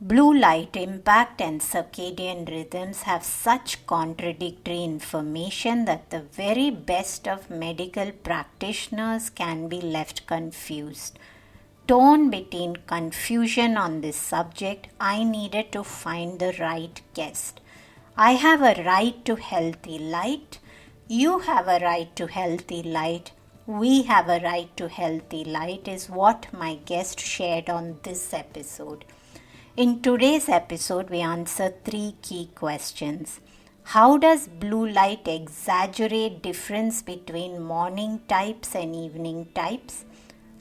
Blue light impact and circadian rhythms have such contradictory information that the very best of medical practitioners can be left confused. Torn between confusion on this subject, I needed to find the right guest. I have a right to healthy light. You have a right to healthy light. We have a right to healthy light, is what my guest shared on this episode. In today's episode, we answer 3 key questions. How does blue light exaggerate difference between morning types and evening types?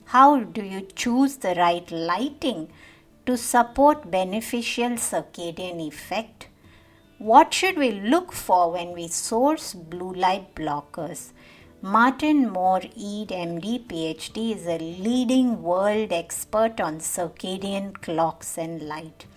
How do you choose the right lighting to support beneficial circadian effect? What should we look for when we source blue light blockers? Martin Moore-Ede, MD, PhD, is a leading world expert on circadian clocks and light.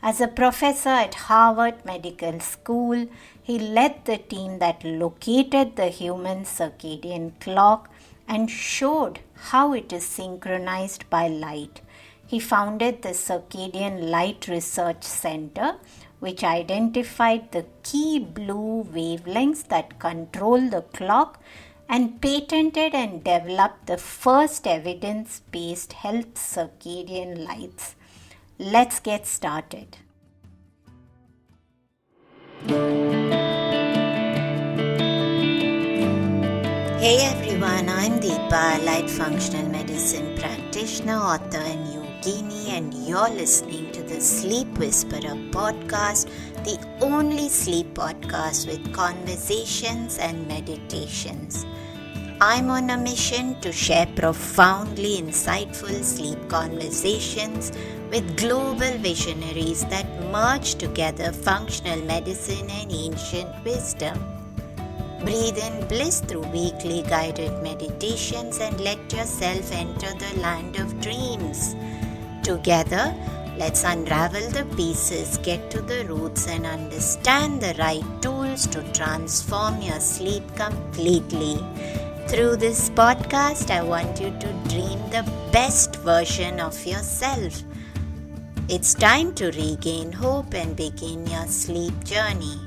As a professor at Harvard Medical School, he led the team that located the human circadian clock and showed how it is synchronized by light. He founded the Circadian Light Research Center, which identified the key blue wavelengths that control the clock and patented and developed the first evidence-based health circadian lights. Let's get started. Hey everyone, I'm Deepa, light functional medicine practitioner, author and yogini, and you're listening to the Sleep Whisperer podcast, the only sleep podcast with conversations and meditations. I'm on a mission to share profoundly insightful sleep conversations with global visionaries that merge together functional medicine and ancient wisdom. Breathe in bliss through weekly guided meditations and let yourself enter the land of dreams. Together, let's unravel the pieces, get to the roots, and understand the right tools to transform your sleep completely. Through this podcast, I want you to dream the best version of yourself. It's time to regain hope and begin your sleep journey.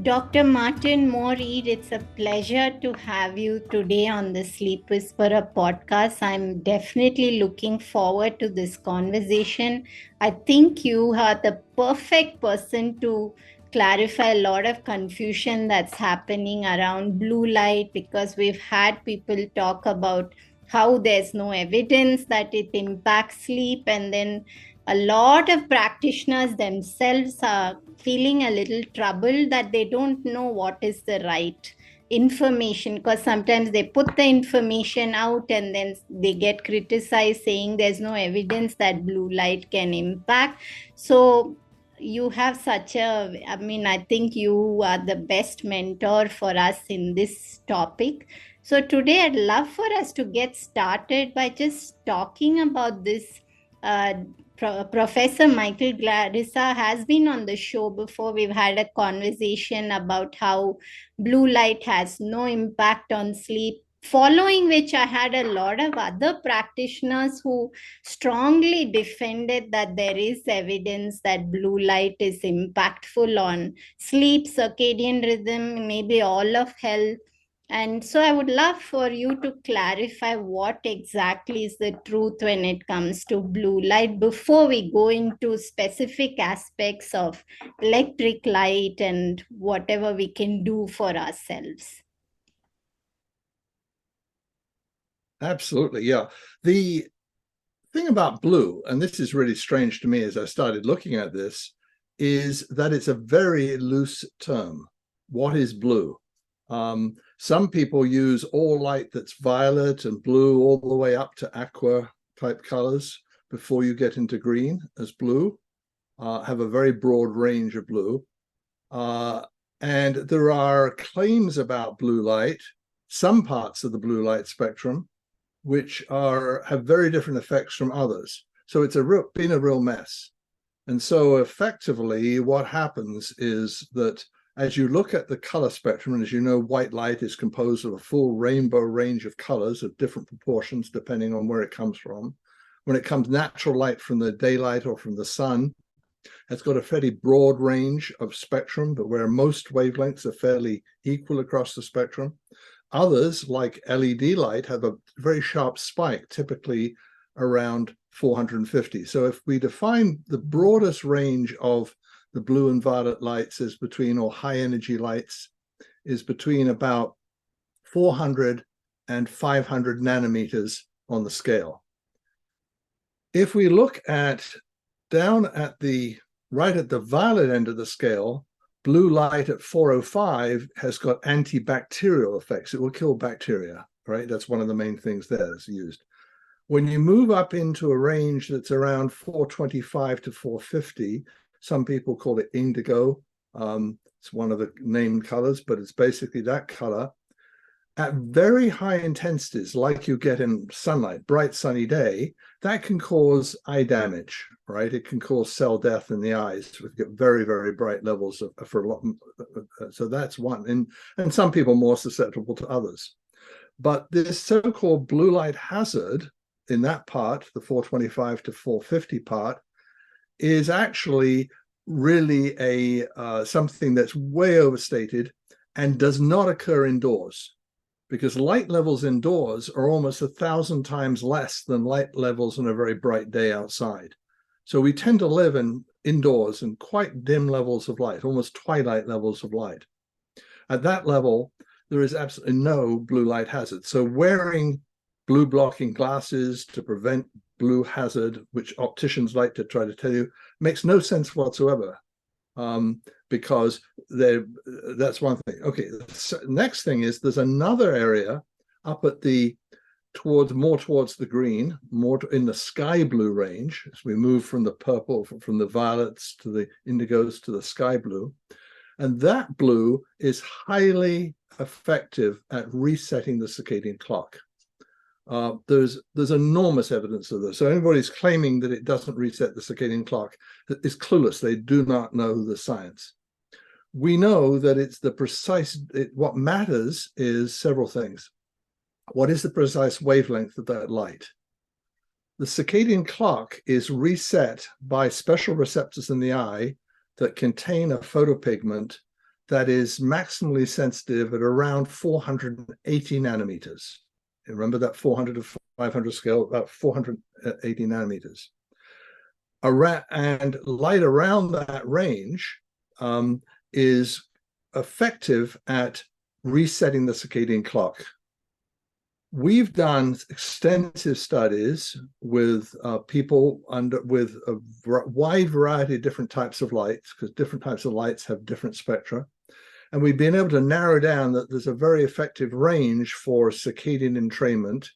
Dr. Martin Moore-Ede, it's a pleasure to have you today on the Sleep Whisperer podcast. I'm definitely looking forward to this conversation. I think you are the perfect person to clarify a lot of confusion that's happening around blue light, because we've had people talk about how there's no evidence that it impacts sleep, and then a lot of practitioners themselves are feeling a little troubled that they don't know what is the right information, because sometimes they put the information out and then they get criticized saying there's no evidence that blue light can impact. So you have I think you are the best mentor for us in this topic. So today I'd love for us to get started by just talking about this. Professor Michael Glarissa has been on the show before. We've had a conversation about how blue light has no impact on sleep, following which I had a lot of other practitioners who strongly defended that there is evidence that blue light is impactful on sleep, circadian rhythm, maybe all of health. And so I would love for you to clarify what exactly is the truth when it comes to blue light before we go into specific aspects of electric light and whatever we can do for ourselves. Absolutely, yeah. The thing about blue, and this is really strange to me as I started looking at this, is that it's a very loose term. What is blue? Some people use all light that's violet and blue all the way up to aqua type colors before you get into green as blue, have a very broad range of blue. And there are claims about blue light, some parts of the blue light spectrum, which have very different effects from others. So it's been a real mess. And so effectively what happens is that as you look at the color spectrum, and as you know, white light is composed of a full rainbow range of colors of different proportions, depending on where it comes from. when it comes natural light from the daylight or from the sun, it's got a fairly broad range of spectrum, but where most wavelengths are fairly equal across the spectrum. Others, like LED light, have a very sharp spike, typically around 450. So if we define the broadest range of the blue and violet lights is between, or high energy lights, is between about 400 and 500 nanometers on the scale. If we look at down at the right at the violet end of the scale, blue light at 405 has got antibacterial effects. It will kill bacteria, right? That's one of the main things there that's used. When you move up into a range that's around 425 to 450, some people call it indigo. It's one of the named colors, but it's basically that color. At very high intensities, like you get in sunlight, bright sunny day, that can cause eye damage, right? It can cause cell death in the eyes. We get very, very bright levels for a lot. So that's one. And some people are more susceptible to others. But this so-called blue light hazard in that part, the 425 to 450 part, is actually really something that's way overstated and does not occur indoors, because light levels indoors are almost 1,000 times less than light levels on a very bright day outside. So we tend to live indoors in quite dim levels of light, almost twilight levels of light. At that level, there is absolutely no blue light hazard. So wearing blue blocking glasses to prevent blue hazard, which opticians like to try to tell you, makes no sense whatsoever. Because that's one thing. Okay, so next thing is there's another area up at more towards the green, more in the sky blue range, as we move from the purple, from the violets to the indigos to the sky blue. And that blue is highly effective at resetting the circadian clock. There's enormous evidence of this. So anybody's claiming that it doesn't reset the circadian clock is clueless. They do not know the science. We know that it's the precise, what matters is several things. What is the precise wavelength of that light? The circadian clock is reset by special receptors in the eye that contain a photopigment that is maximally sensitive at around 480 nanometers. Remember that 400 to 500 scale, about 480 nanometers. And light around that range is effective at resetting the circadian clock. We've done extensive studies with people with a wide variety of different types of lights, because different types of lights have different spectra. And we've been able to narrow down that there's a very effective range for circadian entrainment.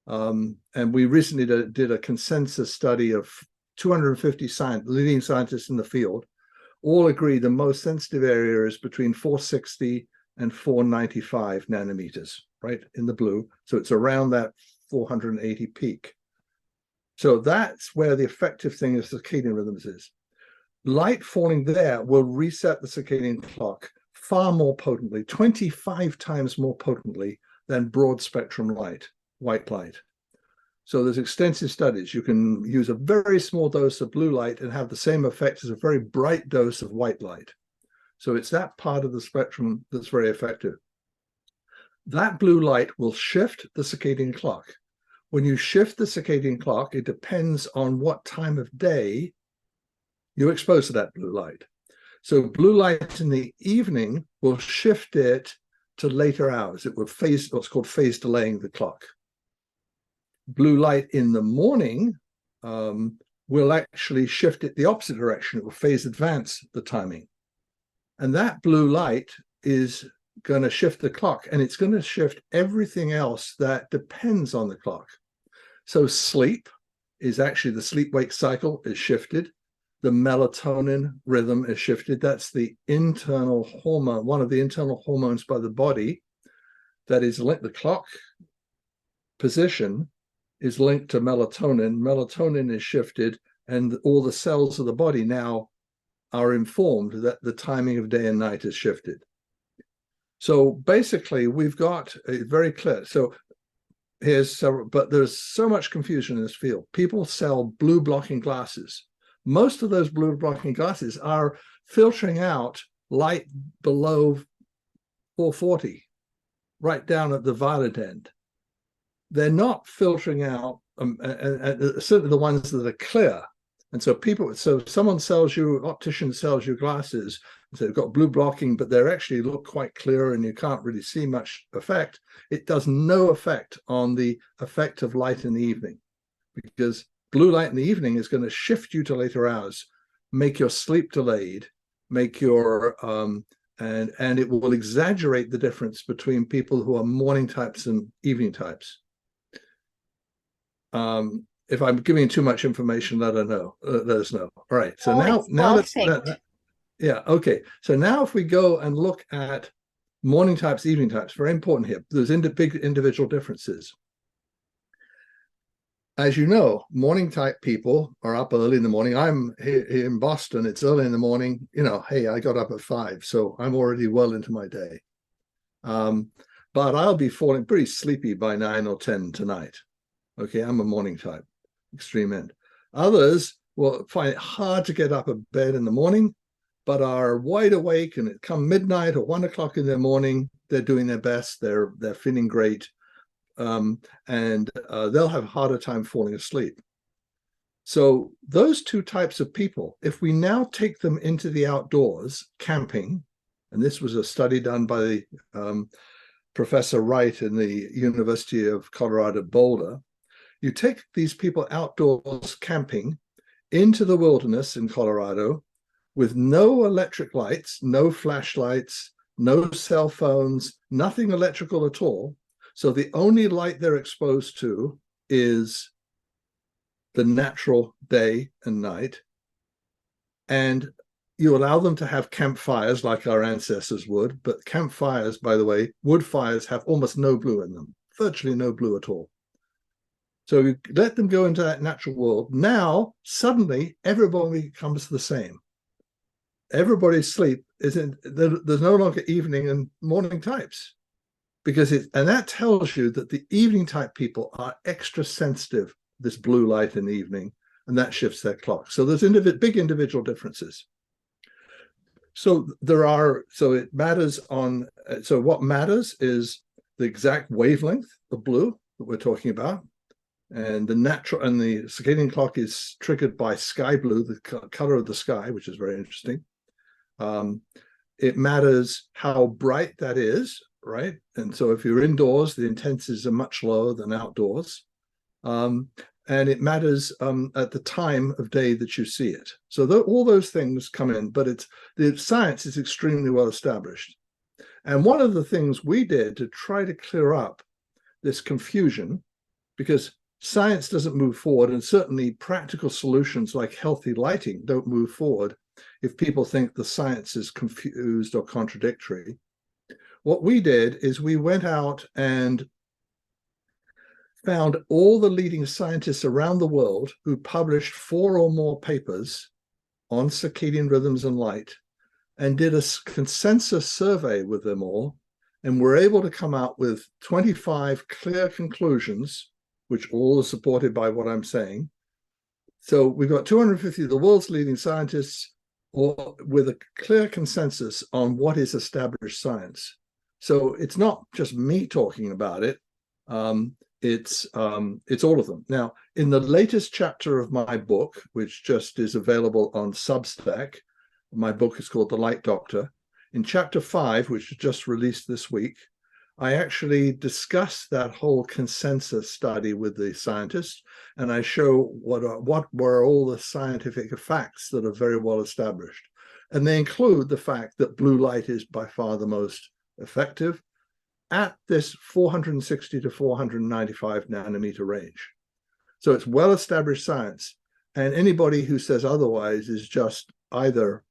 And we recently did a consensus study of 250 leading scientists in the field. All agree the most sensitive area is between 460 and 495 nanometers, right, in the blue. So it's around that 480 peak. So that's where the effective thing of circadian rhythms is. Light falling there will reset the circadian clock far more potently, 25 times more potently than broad spectrum light, white light. So there's extensive studies. You can use a very small dose of blue light and have the same effect as a very bright dose of white light. So it's that part of the spectrum that's very effective. That blue light will shift the circadian clock. When you shift the circadian clock, it depends on what time of day you're exposed to that blue light. So blue light in the evening will shift it to later hours. It will what's called phase delaying the clock. Blue light in the morning will actually shift it the opposite direction. It will phase advance the timing. And that blue light is going to shift the clock, and it's going to shift everything else that depends on the clock. So sleep is actually the sleep-wake cycle is shifted. The melatonin rhythm is shifted. That's the internal hormone, one of the internal hormones by the body that is linked. The clock position is linked to melatonin. Melatonin is shifted, and all the cells of the body now are informed that the timing of day and night is shifted. So basically, we've got a very clear. So here's several, but there's so much confusion in this field. People sell blue blocking glasses. Most of those blue blocking glasses are filtering out light below 440, right down at the violet end. They're not filtering out, certainly the ones that are clear. And so someone sells you, optician sells you glasses, so they've got blue blocking, but they actually look quite clear and you can't really see much effect. It does no effect on the effect of light in the evening, because blue light in the evening is going to shift you to later hours, make your sleep delayed, make your and it will exaggerate the difference between people who are morning types and evening types. If I'm giving too much information, let us know. All right. So now yeah. Okay. So now if we go and look at morning types, evening types, very important here. There's big individual differences. As you know, morning type people are up early in the morning. I'm here in Boston. It's early in the morning. Hey, I got up at 5, so I'm already well into my day. But I'll be falling pretty sleepy by 9 or 10 tonight. Okay, I'm a morning type, extreme end. Others will find it hard to get up of bed in the morning, but are wide awake, and it come midnight or 1 o'clock in the morning, they're doing their best. They're feeling great. And they'll have a harder time falling asleep. So those two types of people, if we now take them into the outdoors, camping, and this was a study done by Professor Wright in the University of Colorado Boulder, you take these people outdoors camping into the wilderness in Colorado with no electric lights, no flashlights, no cell phones, nothing electrical at all. So the only light they're exposed to is the natural day and night. And you allow them to have campfires like our ancestors would, but campfires, by the way, wood fires have almost no blue in them, virtually no blue at all. So you let them go into that natural world. Now, suddenly, everybody becomes the same. Everybody's sleep isn't, there's no longer evening and morning types. And that tells you that the evening type people are extra sensitive to this blue light in the evening, and that shifts their clock. So there's big individual differences. So it matters so what matters is the exact wavelength of blue that we're talking about. And the circadian clock is triggered by sky blue, the color of the sky, which is very interesting. It matters how bright that is, right? And so if you're indoors, the intensities are much lower than outdoors. And it matters at the time of day that you see it. So all those things come in, but the science is extremely well established. And one of the things we did to try to clear up this confusion, because science doesn't move forward, and certainly practical solutions like healthy lighting don't move forward if people think the science is confused or contradictory. What we did is we went out and found all the leading scientists around the world who published 4 or more papers on circadian rhythms and light, and did a consensus survey with them all, and were able to come out with 25 clear conclusions, which all are supported by what I'm saying. So we've got 250 of the world's leading scientists with a clear consensus on what is established science. So it's not just me talking about it. It's all of them. Now, in the latest chapter of my book, which just is available on Substack, my book is called The Light Doctor. In chapter 5, which was just released this week, I actually discuss that whole consensus study with the scientists, and I show what were all the scientific facts that are very well established. And they include the fact that blue light is by far the most effective at this 460 to 495 nanometer range. So it's well-established science, and anybody who says otherwise is just either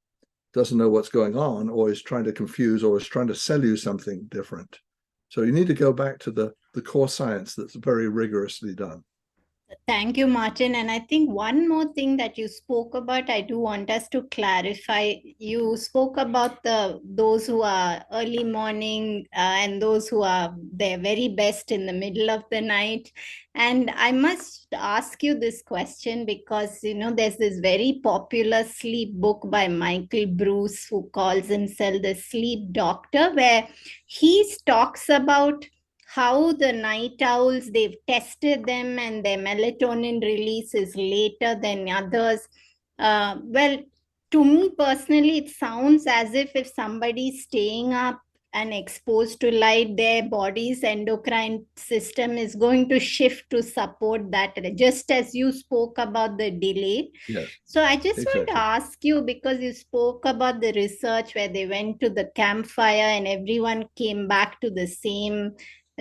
doesn't know what's going on, or is trying to confuse, or is trying to sell you something different. So you need to go back to the core science that's very rigorously done. Thank you, Martin. And I think one more thing that you spoke about, I do want us to clarify. You spoke about those who are early morning and those who are their very best in the middle of the night. And I must ask you this question because there's this very popular sleep book by Michael Bruce who calls himself the Sleep Doctor, where he talks about how the night owls, they've tested them and their melatonin release is later than others. Well, to me personally, it sounds as if somebody's staying up and exposed to light, their body's endocrine system is going to shift to support that, just as you spoke about the delay. Yes, So I just want to exactly. ask you, because you spoke about the research where they went to the campfire and everyone came back to the same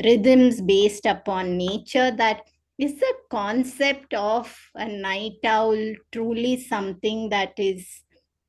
rhythms based upon nature, that is the concept of a night owl truly something that is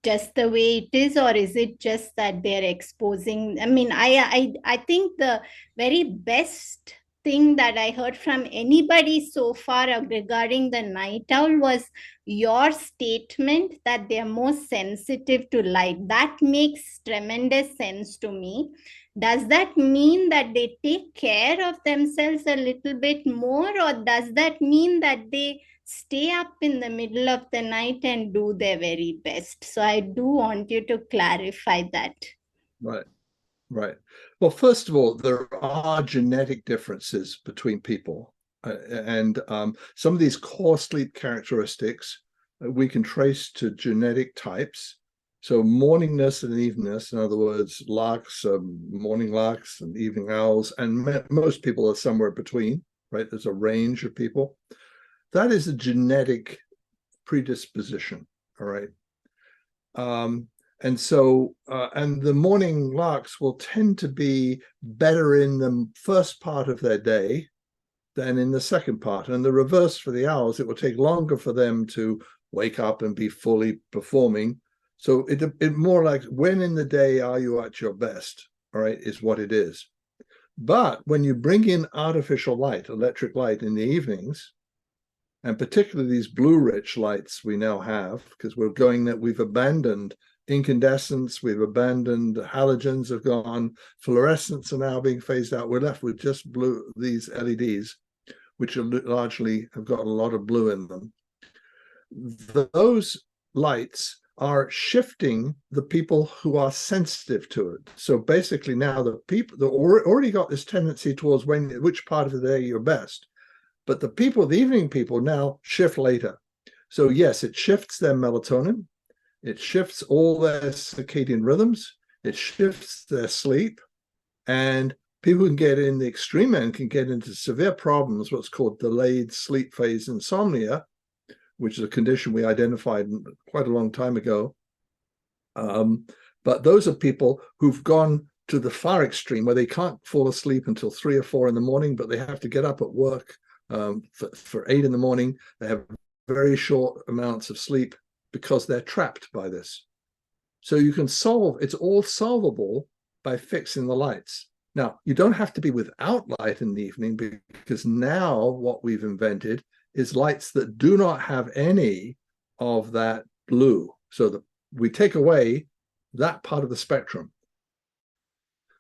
just the way it is, or is it just that they're exposing? I mean, I think the very best thing that I heard from anybody so far regarding the night owl was your statement that they're more sensitive to light. That makes tremendous sense to me. Does that mean that they take care of themselves a little bit more, or does that mean that they stay up in the middle of the night and do their very best? So I do want you to clarify that. Right. Right. Well, first of all, there are genetic differences between people. And some of these core sleep characteristics we can trace to genetic types. So morningness and eveningness, in other words, larks, morning larks and evening owls, and most people are somewhere between, right? There's a range of people. That is a genetic predisposition, all right? And so, and the morning larks will tend to be better in the first part of their day than in the second part. And the reverse for the owls, it will take longer for them to wake up and be fully performing. So it more like, when in the day are you at your best? All right, is what it is. But when you bring in artificial light, electric light in the evenings, and particularly these blue rich lights we now have, because we've abandoned incandescence, we've abandoned halogens, have gone, fluorescents are now being phased out. We're left with just blue, these LEDs, which are largely have got a lot of blue in them. Those lights are shifting the people who are sensitive to it. So basically now the people that already got this tendency towards which part of the day you're best, but the evening people now shift later. So yes, it shifts their melatonin, it shifts all their circadian rhythms, it shifts their sleep, and people can get in the extreme end, can get into severe problems, what's called delayed sleep phase insomnia, which is a condition we identified quite a long time ago. But those are people who've gone to the far extreme where they can't fall asleep until 3 or 4 in the morning, but they have to get up at work for 8 in the morning. They have very short amounts of sleep because they're trapped by this. So it's all solvable by fixing the lights. Now, you don't have to be without light in the evening, because now what we've invented is lights that do not have any of that blue. So we take away that part of the spectrum.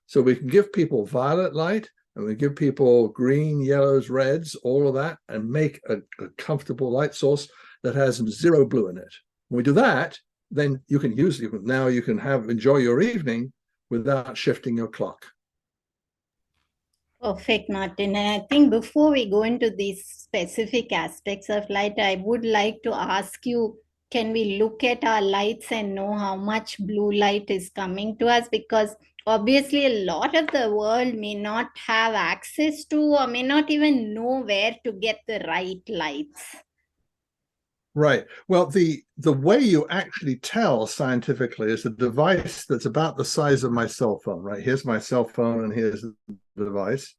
So we can give people violet light, and we give people green, yellows, reds, all of that, and make a comfortable light source that has zero blue in it. When we do that, then you can enjoy your evening without shifting your clock. Perfect, Martin. And I think before we go into these specific aspects of light, I would like to ask you, can we look at our lights and know how much blue light is coming to us? Because obviously, a lot of the world may not have access to, or may not even know where to get the right lights. Right. Well, the way you actually tell scientifically is a device that's about the size of my cell phone, right? Here's my cell phone and here's the device.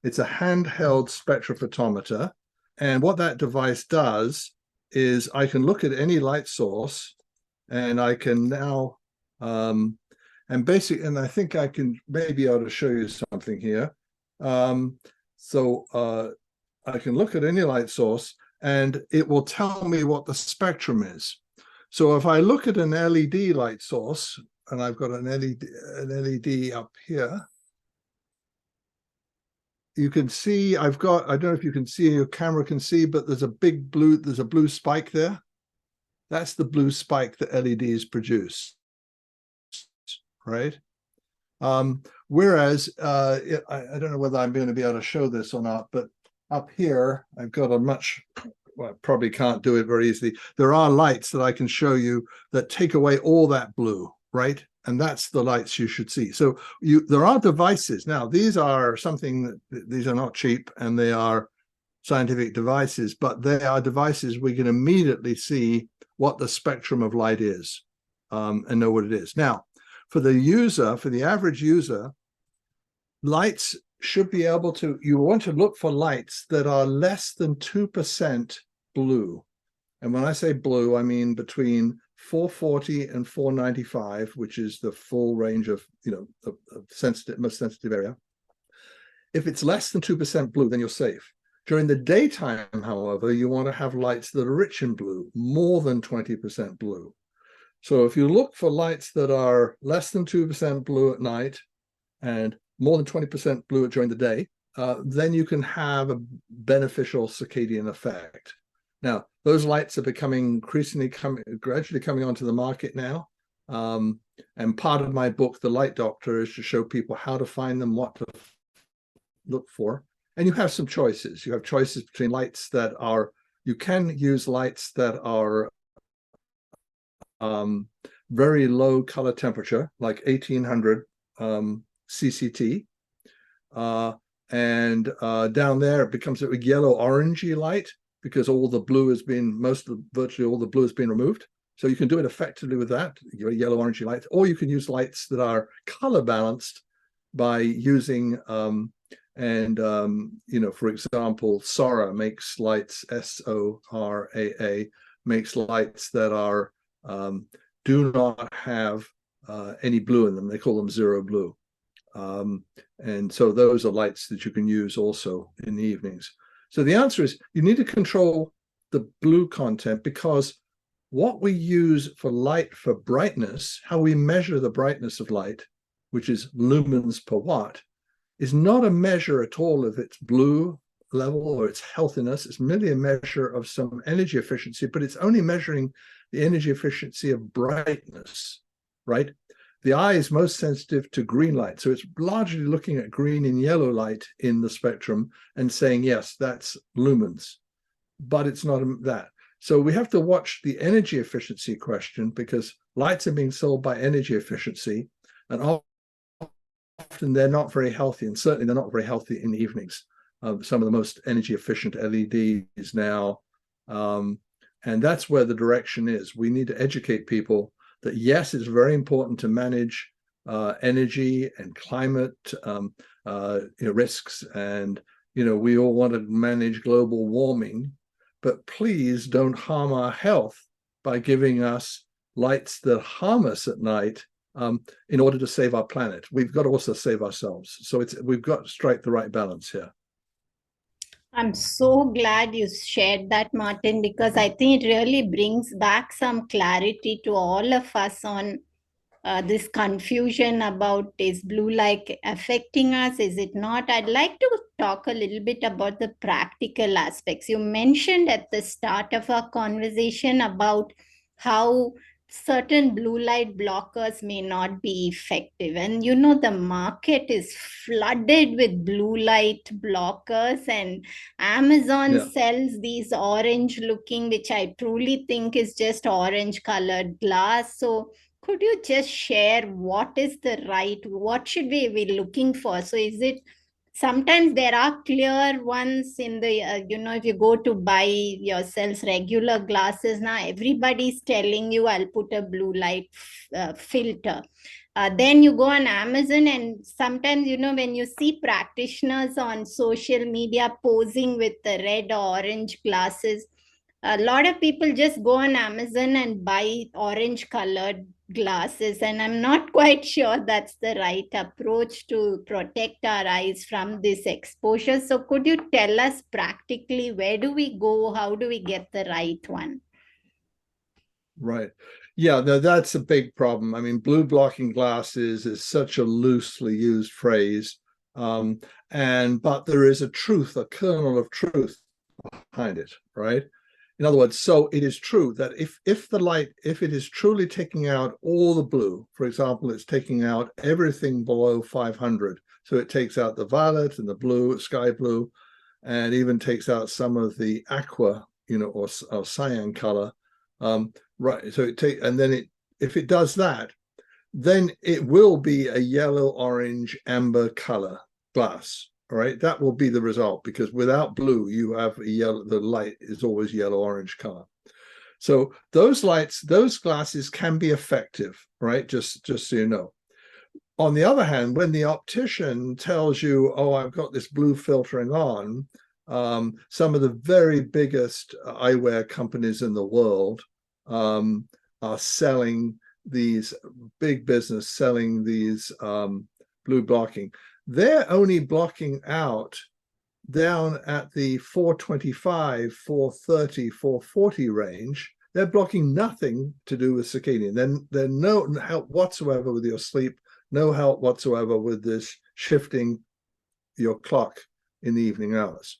It's a handheld spectrophotometer. And what that device does is I can look at any light source, and I can now and I think I can maybe able to show you something here. I can look at any light source, and it will tell me what the spectrum is. So if I look at an LED light source, and I've got an LED up here, you can see I've got, I don't know if you can see, your camera can see, but there's a blue spike there. That's the blue spike that LEDs produce, right? Whereas, I don't know whether I'm going to be able to show this or not, but up here, I've got a much, well, I probably can't do it very easily. There are lights that I can show you that take away all that blue, right? And that's the lights you should see. So there are devices. Now, these are something that, these are not cheap, and they are scientific devices, but they are devices we can immediately see what the spectrum of light is, and know what it is. Now, for the user, for the average user, lights should be able to, you want to look for lights that are less than 2% blue. And when I say blue, I mean between 440 and 495, which is the full range of, of sensitive, most sensitive area. If it's less than 2% blue, then you're safe. During the daytime, however, you want to have lights that are rich in blue, more than 20% blue. So if you look for lights that are less than 2% blue at night and more than 20% blue during the day, then you can have a beneficial circadian effect. Now, those lights are becoming gradually coming onto the market now. And part of my book, The Light Doctor, is to show people how to find them, what to look for. And you have some choices. You have choices between lights that are, you can use lights that are very low color temperature, like 1800 CCT. And down there, it becomes a yellow-orangey light because all the blue has been, virtually all the blue has been removed. So you can do it effectively with that, your yellow-orangey light, or you can use lights that are color balanced by using, for example, Sora makes lights, SORAA, makes lights that are, do not have any blue in them. They call them zero blue. And so those are lights that you can use also in the evenings. So the answer is you need to control the blue content, because what we use for light, for brightness, how we measure the brightness of light, which is lumens per watt, is not a measure at all of its blue level or its healthiness. It's merely a measure of some energy efficiency, but it's only measuring the energy efficiency of brightness, right? The eye is most sensitive to green light. So it's largely looking at green and yellow light in the spectrum and saying, yes, that's lumens, but it's not that. So we have to watch the energy efficiency question, because lights are being sold by energy efficiency, and often they're not very healthy, and certainly they're not very healthy in the evenings. Some of the most energy efficient LEDs now, and that's where the direction is. We need to educate people that, yes, it's very important to manage energy and climate risks, and we all want to manage global warming, but please don't harm our health by giving us lights that harm us at night in order to save our planet. We've got to also save ourselves. So we've got to strike the right balance here. I'm so glad you shared that, Martin, because I think it really brings back some clarity to all of us on this confusion about, is blue light affecting us, is it not? I'd like to talk a little bit about the practical aspects. You mentioned at the start of our conversation about how certain blue light blockers may not be effective, and the market is flooded with blue light blockers, and Amazon sells these orange looking, which I truly think is just orange colored glass. So could you just share what should we be looking for? So is it, sometimes there are clear ones in the, if you go to buy yourselves regular glasses now, everybody's telling you, I'll put a blue light filter. Then you go on Amazon, and sometimes, when you see practitioners on social media posing with the red or orange glasses, a lot of people just go on Amazon and buy orange colored glasses, and I'm not quite sure that's the right approach to protect our eyes from this exposure. So could you tell us practically, where do we go? How do we get the right one? Right. Yeah, no, that's a big problem. I mean, blue blocking glasses is such a loosely used phrase. But there is a truth, a kernel of truth behind it, right? In other words, so it is true that if the light, if it is truly taking out all the blue, for example, it's taking out everything below 500. So it takes out the violet and the blue, sky blue, and even takes out some of the aqua, or cyan color. Right. So if it does that, then it will be a yellow, orange, amber color glass. All right. That will be the result, because without blue, you have a yellow, the light is always yellow, orange color. So those glasses can be effective, right? Just so you know. On the other hand, when the optician tells you, oh, I've got this blue filtering on, some of the very biggest eyewear companies in the world are selling these, big business selling these blue blocking. They're only blocking out down at the 425, 430, 440 range. They're blocking nothing to do with circadian. Then there's no help whatsoever with your sleep, no help whatsoever with this shifting your clock in the evening hours.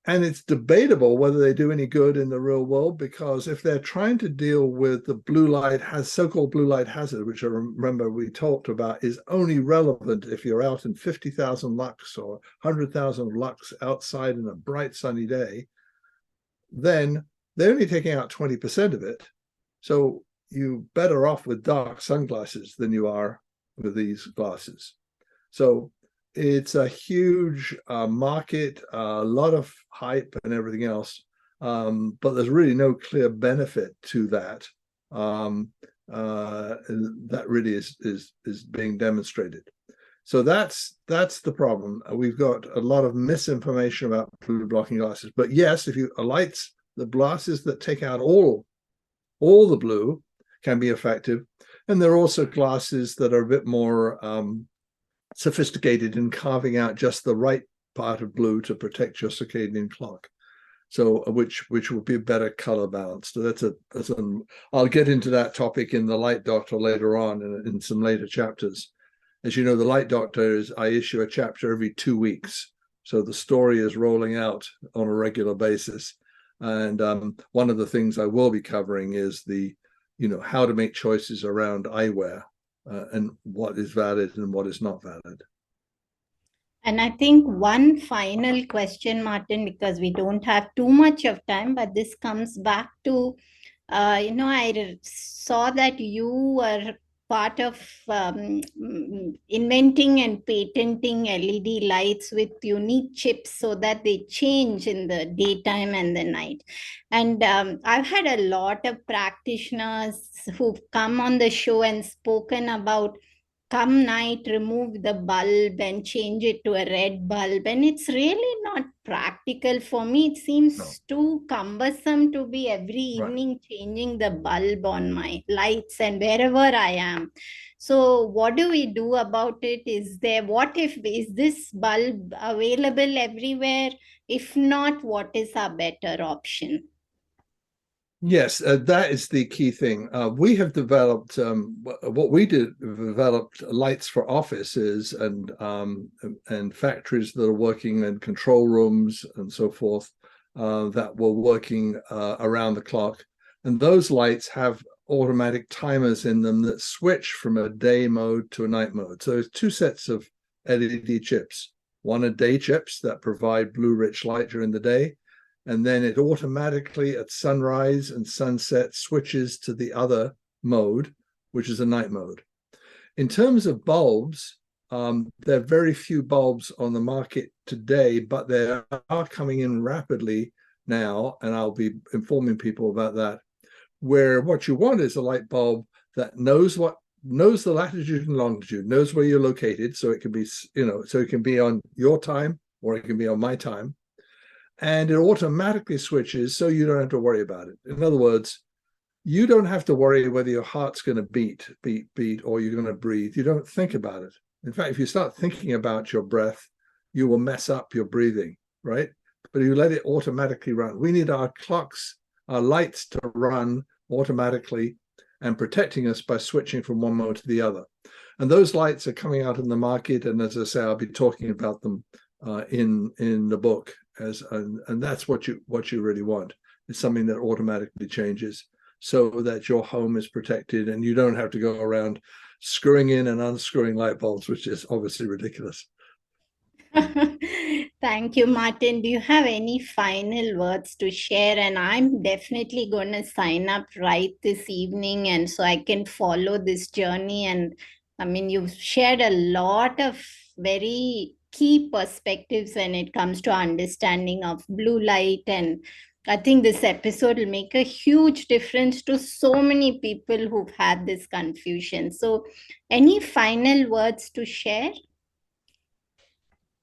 And it's debatable whether they do any good in the real world, because if they're trying to deal with the so-called blue light hazard, which I remember we talked about, is only relevant if you're out in 50,000 lux or 100,000 lux outside in a bright sunny day, then they're only taking out 20% of it. So you're better off with dark sunglasses than you are with these glasses. So it's a huge market, a lot of hype and everything else, but there's really no clear benefit to that. That really is being demonstrated. So that's the problem. We've got a lot of misinformation about blue blocking glasses. But yes, if you lights, the glasses that take out all the blue can be effective, and there are also glasses that are a bit more sophisticated in carving out just the right part of blue to protect your circadian clock. So which will be a better color balance. So I'll get into that topic in the Light Doctor later on in some later chapters. As you know, the Light Doctor I issue a chapter every 2 weeks. So the story is rolling out on a regular basis. And one of the things I will be covering is how to make choices around eyewear. And what is valid and what is not valid. And I think one final question, Martin, because we don't have too much of time, but this comes back to, I saw that you were part of inventing and patenting LED lights with unique chips so that they change in the daytime and the night. And I've had a lot of practitioners who've come on the show and spoken about, come night, remove the bulb and change it to a red bulb. And it's really not practical for me. It No. seems too cumbersome to be every Right. evening changing the bulb on my lights and wherever I am. So what do we do about it? Is this bulb available everywhere? If not, what is our better option? Yes, that is the key thing. We have developed developed lights for offices and factories that are working in control rooms and so forth, that were working around the clock. And those lights have automatic timers in them that switch from a day mode to a night mode. So there's two sets of LED chips. One are day chips that provide blue rich light during the day, and then it automatically at sunrise and sunset switches to the other mode, which is a night mode. In terms of bulbs, there are very few bulbs on the market today, but they are coming in rapidly now, and I'll be informing people about that, where what you want is a light bulb that knows the latitude and longitude, knows where you're located, so it can be, so it can be on your time or it can be on my time. And it automatically switches, so you don't have to worry about it. In other words, you don't have to worry whether your heart's going to beat, or you're going to breathe. You don't think about it. In fact, if you start thinking about your breath, you will mess up your breathing, right? But you let it automatically run. We need our clocks, our lights to run automatically and protecting us by switching from one mode to the other. And those lights are coming out in the market. And as I say, I'll be talking about them in the book, and that's what you really want. It's something that automatically changes so that your home is protected and you don't have to go around screwing in and unscrewing light bulbs, which is obviously ridiculous. Thank you, Martin. Do you have any final words to share? And I'm definitely going to sign up right this evening, and so I can follow this journey. And I mean, you've shared a lot of very key perspectives when it comes to understanding of blue light. And I think this episode will make a huge difference to so many people who've had this confusion. So, any final words to share?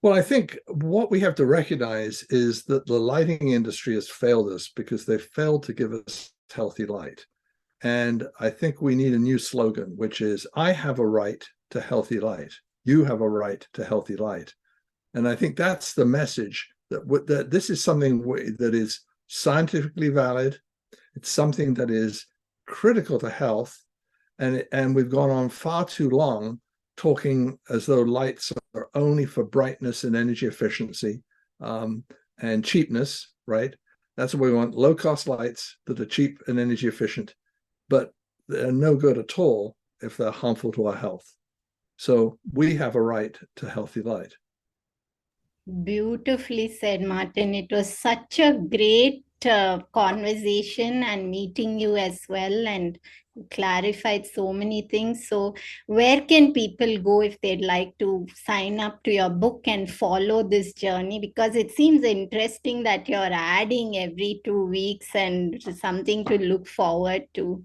Well, I think what we have to recognize is that the lighting industry has failed us because they've failed to give us healthy light. And I think we need a new slogan, which is, I have a right to healthy light. You have a right to healthy light. And I think that's the message, that this is something that is scientifically valid. It's something that is critical to health. And we've gone on far too long talking as though lights are only for brightness and energy efficiency and cheapness, right? That's what we want, low-cost lights that are cheap and energy efficient, but they're no good at all if they're harmful to our health. So we have a right to healthy light. Beautifully said, Martin. It was such a great conversation and meeting you as well, and clarified so many things. So where can people go if they'd like to sign up to your book and follow this journey? Because it seems interesting that you're adding every 2 weeks and something to look forward to.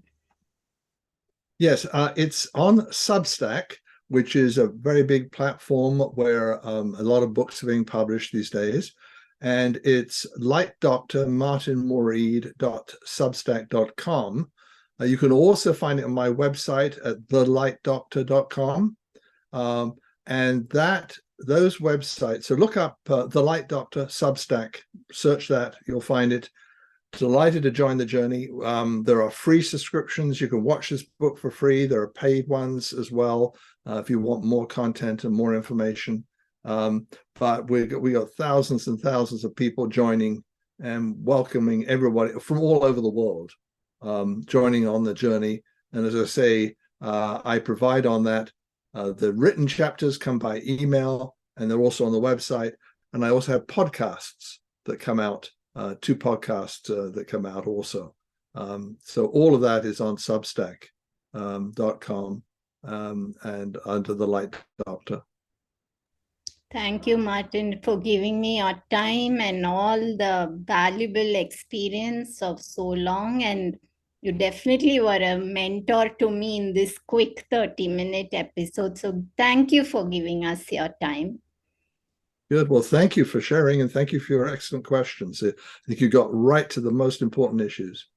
Yes, it's on Substack, which is a very big platform where a lot of books are being published these days. And it's lightdrmartinmoore-ede.substack.com. You can also find it on my website at thelightdoctor.com. And those websites, so look up The Light Doctor Substack, search that, you'll find it. Delighted to join the journey. There are free subscriptions. You can watch this book for free. There are paid ones as well if you want more content and more information. But we got thousands and thousands of people joining and welcoming everybody from all over the world joining on the journey. And as I say, I provide on that. The written chapters come by email, and they're also on the website. And I also have podcasts that come out, 2 podcasts that come out also. So all of that is on Substack.com and under The Light Doctor. Thank you, Martin, for giving me your time and all the valuable experience of so long. And you definitely were a mentor to me in this quick 30-minute episode. So thank you for giving us your time. Good. Well, thank you for sharing, and thank you for your excellent questions. I think you got right to the most important issues.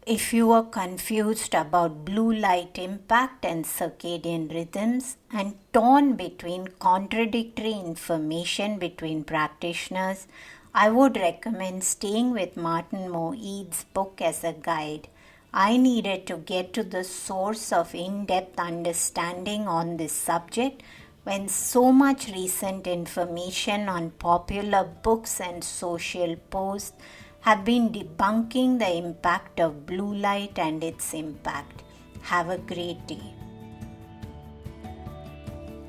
If you are confused about blue light impact and circadian rhythms and torn between contradictory information between practitioners, I would recommend staying with Martin Moore-Ede's book as a guide. I needed to get to the source of in-depth understanding on this subject when so much recent information on popular books and social posts have been debunking the impact of blue light and its impact. Have a great day.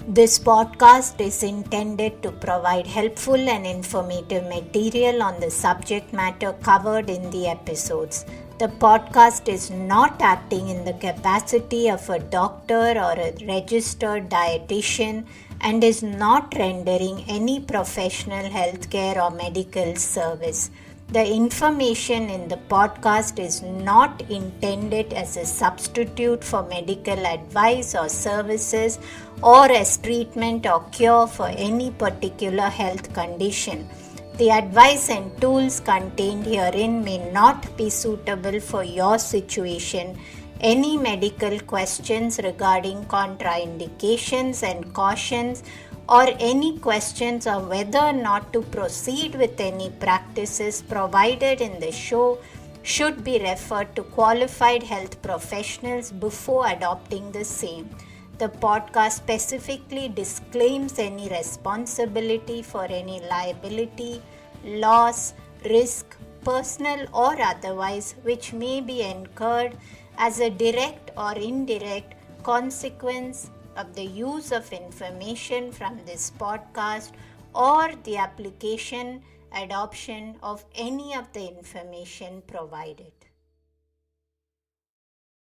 This podcast is intended to provide helpful and informative material on the subject matter covered in the episodes. The podcast is not acting in the capacity of a doctor or a registered dietitian and is not rendering any professional healthcare or medical service. The information in the podcast is not intended as a substitute for medical advice or services or as treatment or cure for any particular health condition. The advice and tools contained herein may not be suitable for your situation. Any medical questions regarding contraindications and cautions, or any questions on whether or not to proceed with any practices provided in the show should be referred to qualified health professionals before adopting the same. The podcast specifically disclaims any responsibility for any liability, loss, risk, personal or otherwise, which may be incurred as a direct or indirect consequence of the use of information from this podcast or the application, adoption of any of the information provided.